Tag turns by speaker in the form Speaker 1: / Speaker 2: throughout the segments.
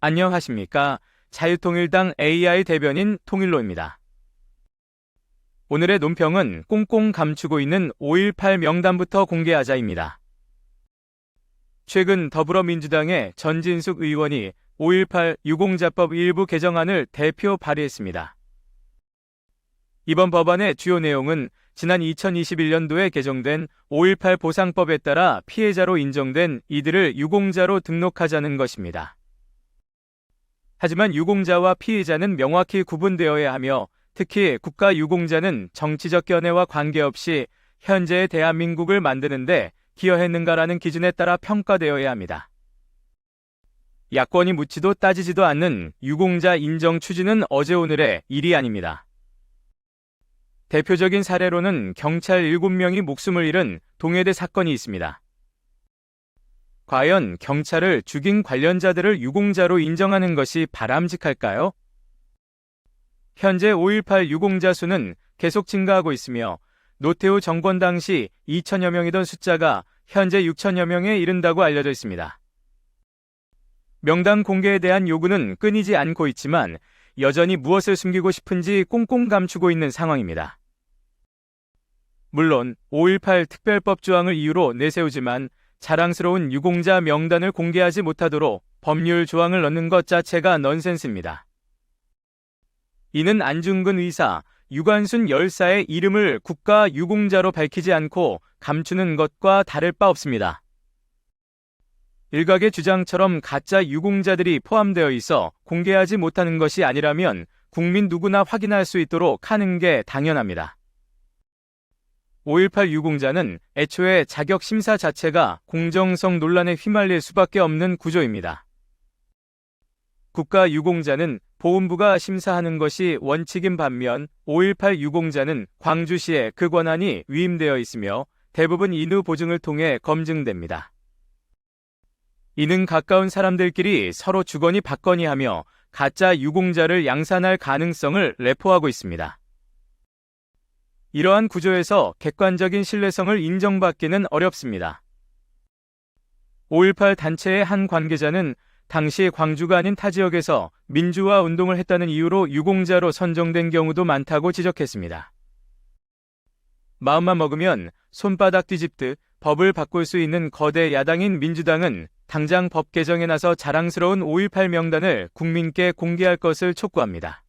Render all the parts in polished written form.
Speaker 1: 안녕하십니까? 자유통일당 AI 대변인 통일로입니다. 오늘의 논평은 꽁꽁 감추고 있는 5.18 명단부터 공개하자입니다. 최근 더불어민주당의 전진숙 의원이 5.18 유공자법 일부 개정안을 대표 발의했습니다. 이번 법안의 주요 내용은 지난 2021년도에 개정된 5.18 보상법에 따라 피해자로 인정된 이들을 유공자로 등록하자는 것입니다. 하지만 유공자와 피해자는 명확히 구분되어야 하며 특히 국가유공자는 정치적 견해와 관계없이 현재의 대한민국을 만드는데 기여했는가라는 기준에 따라 평가되어야 합니다. 야권이 묻지도 따지지도 않는 유공자 인정 추진은 어제 오늘의 일이 아닙니다. 대표적인 사례로는 경찰 7명이 목숨을 잃은 동해대 사건이 있습니다. 과연 경찰을 죽인 관련자들을 유공자로 인정하는 것이 바람직할까요? 현재 5.18 유공자 수는 계속 증가하고 있으며 노태우 정권 당시 2천여 명이던 숫자가 현재 6천여 명에 이른다고 알려져 있습니다. 명단 공개에 대한 요구는 끊이지 않고 있지만 여전히 무엇을 숨기고 싶은지 꽁꽁 감추고 있는 상황입니다. 물론 5.18 특별법 조항을 이유로 내세우지만 자랑스러운 유공자 명단을 공개하지 못하도록 법률 조항을 넣는 것 자체가 넌센스입니다. 이는 안중근 의사, 유관순 열사의 이름을 국가 유공자로 밝히지 않고 감추는 것과 다를 바 없습니다. 일각의 주장처럼 가짜 유공자들이 포함되어 있어 공개하지 못하는 것이 아니라면 국민 누구나 확인할 수 있도록 하는 게 당연합니다. 5.18 유공자는 애초에 자격 심사 자체가 공정성 논란에 휘말릴 수밖에 없는 구조입니다. 국가 유공자는 보훈부가 심사하는 것이 원칙인 반면 5.18 유공자는 광주시에 그 권한이 위임되어 있으며 대부분 인후 보증을 통해 검증됩니다. 이는 가까운 사람들끼리 서로 주거니 받거니 하며 가짜 유공자를 양산할 가능성을 내포하고 있습니다. 이러한 구조에서 객관적인 신뢰성을 인정받기는 어렵습니다. 5.18 단체의 한 관계자는 당시 광주가 아닌 타 지역에서 민주화 운동을 했다는 이유로 유공자로 선정된 경우도 많다고 지적했습니다. 마음만 먹으면 손바닥 뒤집듯 법을 바꿀 수 있는 거대 야당인 민주당은 당장 법 개정에 나서 자랑스러운 5.18 명단을 국민께 공개할 것을 촉구합니다.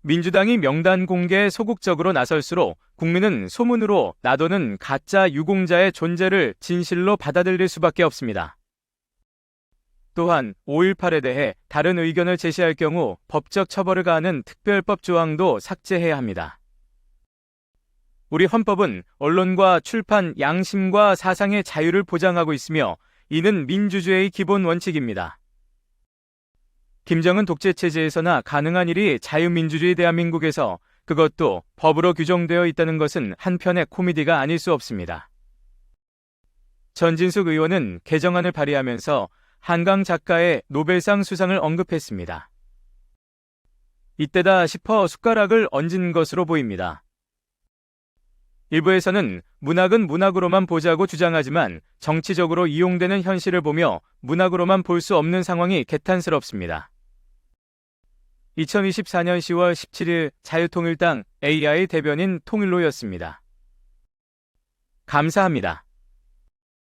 Speaker 1: 민주당이 명단 공개에 소극적으로 나설수록 국민은 소문으로 나도는 가짜 유공자의 존재를 진실로 받아들일 수밖에 없습니다. 또한 5.18에 대해 다른 의견을 제시할 경우 법적 처벌을 가하는 특별법 조항도 삭제해야 합니다. 우리 헌법은 언론과 출판, 양심과 사상의 자유를 보장하고 있으며 이는 민주주의의 기본 원칙입니다. 김정은 독재체제에서나 가능한 일이 자유민주주의 대한민국에서 그것도 법으로 규정되어 있다는 것은 한편의 코미디가 아닐 수 없습니다. 전진숙 의원은 개정안을 발의하면서 한강 작가의 노벨상 수상을 언급했습니다. 이때다 싶어 숟가락을 얹은 것으로 보입니다. 일부에서는 문학은 문학으로만 보자고 주장하지만 정치적으로 이용되는 현실을 보며 문학으로만 볼 수 없는 상황이 개탄스럽습니다. 2024년 10월 17일 자유통일당 AI 대변인 통일로였습니다. 감사합니다.